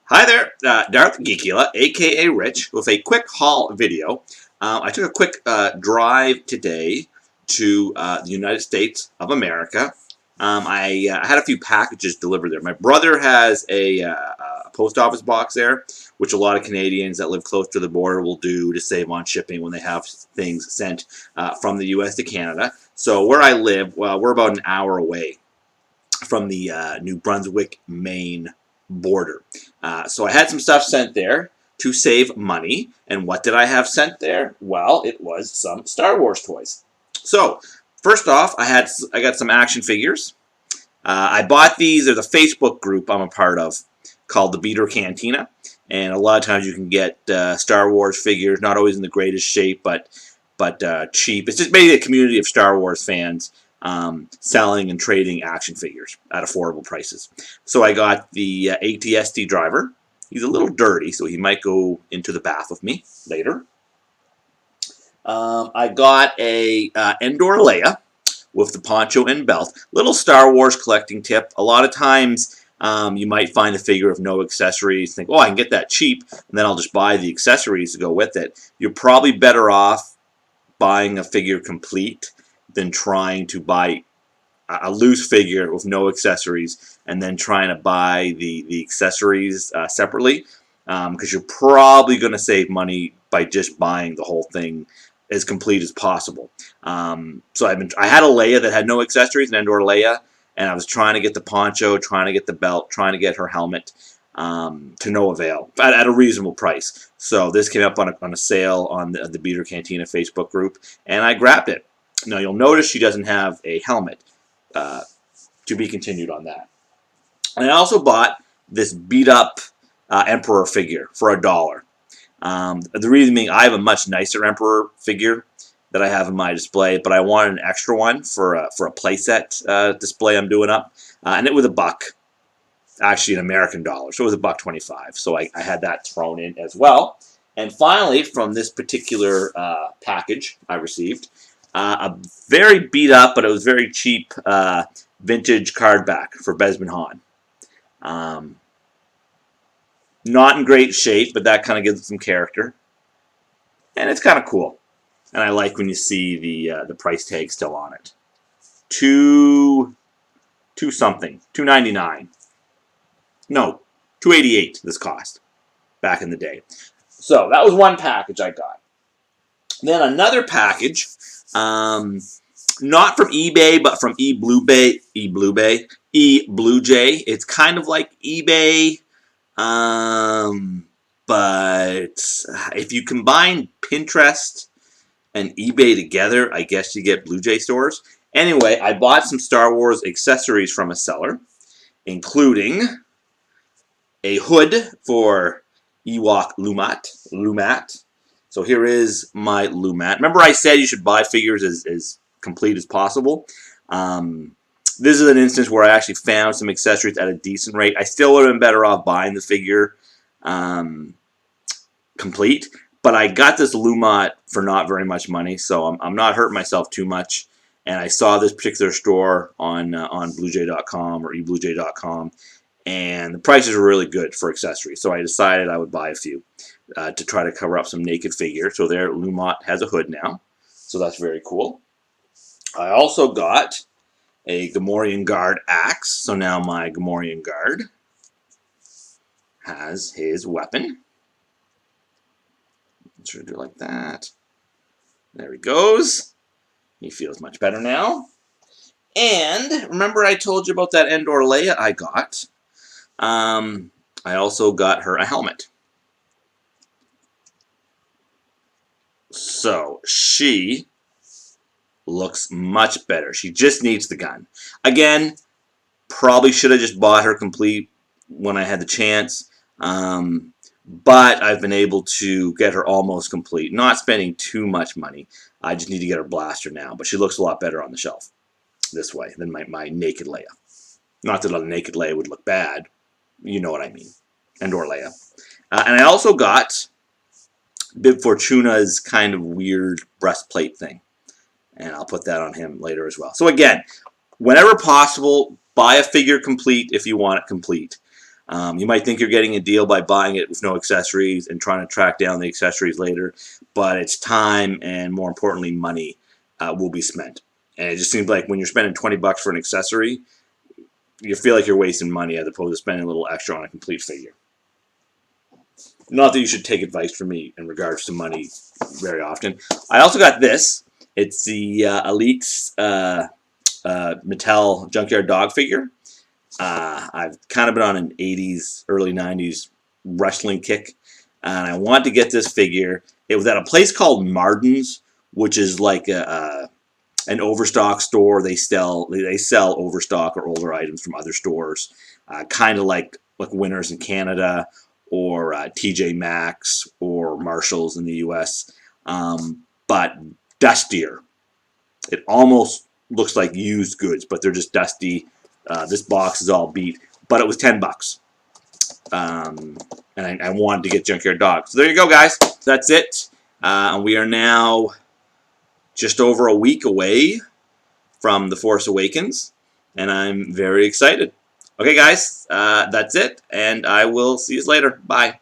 Hi there, Darth Geekula, aka Rich, with a quick haul video. I took a quick drive today to the United States of America. I had a few packages delivered there. My brother has a post office box there, which a lot of Canadians that live close to the border will do to save on shipping when they have things sent from the U.S. to Canada. So where I live, well, we're about an hour away from the New Brunswick, Maine border. So I had some stuff sent there to save money. And what did I have sent there? Well, it was some Star Wars toys. So first off, I got some action figures. I bought these. There's a Facebook group I'm a part of called the Beater Cantina. And a lot of times you can get Star Wars figures, not always in the greatest shape, but cheap. It's just maybe a community of Star Wars fans selling and trading action figures at affordable prices. So I got the ATST driver. He's a little dirty, so he might go into the bath with me later. I got a Endor Leia with the poncho and belt. Little Star Wars collecting tip. A lot of times you might find a figure with no accessories. Think, oh, I can get that cheap, and then I'll just buy the accessories to go with it. You're probably better off buying a figure complete than trying to buy a loose figure with no accessories and then trying to buy the accessories separately, because you're probably going to save money by just buying the whole thing as complete as possible. So I had a Leia that had no accessories, an Endor Leia, and I was trying to get the poncho, trying to get the belt, trying to get her helmet, to no avail at a reasonable price. So this came up on a sale on the Beater Cantina Facebook group, and I grabbed it. Now you'll notice she doesn't have a helmet. To be continued on that. And I also bought this beat up Emperor figure for $1. The reason being, I have a much nicer Emperor figure that I have in my display, but I wanted an extra one for a playset display I'm doing up, and it was $1. Actually, an American dollar, so it was $1.25. So I had that thrown in as well. And finally, from this particular package I received, a very beat up, but it was very cheap vintage card back for Desmond Han. Not in great shape, but that kind of gives it some character, and it's kind of cool. And I like when you see the price tag still on it. Two something, $2.99. No, $2.88 this cost back in the day. So that was one package I got. Then another package, not from eBay, but from eBlueJay. It's kind of like eBay, but if you combine Pinterest and eBay together, I guess you get BlueJay stores. Anyway, I bought some Star Wars accessories from a seller, including a hood for Ewok Lumat. So here is my Lumat. Remember I said you should buy figures as complete as possible. This is an instance where I actually found some accessories at a decent rate. I still would have been better off buying the figure complete, but I got this Lumat for not very much money, so I'm not hurting myself too much. And I saw this particular store on BlueJay.com or eBlueJay.com, and the prices were really good for accessories, so I decided I would buy a few to try to cover up some naked figure. So there, Lumat has a hood now, so that's very cool. I also got a Gamorion Guard axe, so now my Gamorion Guard has his weapon. Try to do it like that. There he goes. He feels much better now. And remember I told you about that Endor Leia I got? I also got her a helmet. So she looks much better. She just needs the gun. Again, probably should have just bought her complete when I had the chance. But I've been able to get her almost complete. Not spending too much money. I just need to get her blaster now. But she looks a lot better on the shelf this way than my naked Leia. Not that a naked Leia would look bad. You know what I mean. Endor Leia. And I also got Bib Fortuna's kind of weird breastplate thing. And I'll put that on him later as well. So again, whenever possible, buy a figure complete if you want it complete. You might think you're getting a deal by buying it with no accessories and trying to track down the accessories later, but it's time and, more importantly, money will be spent. And it just seems like when you're spending $20 for an accessory, you feel like you're wasting money as opposed to spending a little extra on a complete figure. Not that you should take advice from me in regards to money very often. I also got this. It's the Elite Mattel Junkyard Dog figure. I've kind of been on an 80s, early 90s wrestling kick, and I wanted to get this figure. It was at a place called Marden's, which is like an overstock store. They sell overstock or older items from other stores, kind of like Winners in Canada or TJ Maxx or Marshalls in the U.S., but dustier. It almost looks like used goods, but they're just dusty. This box is all beat, but it was $10. And I wanted to get Junkyard Dog. So there you go, guys. That's it. We are now just over a week away from The Force Awakens, and I'm very excited. Okay, guys, that's it, and I will see you later. Bye.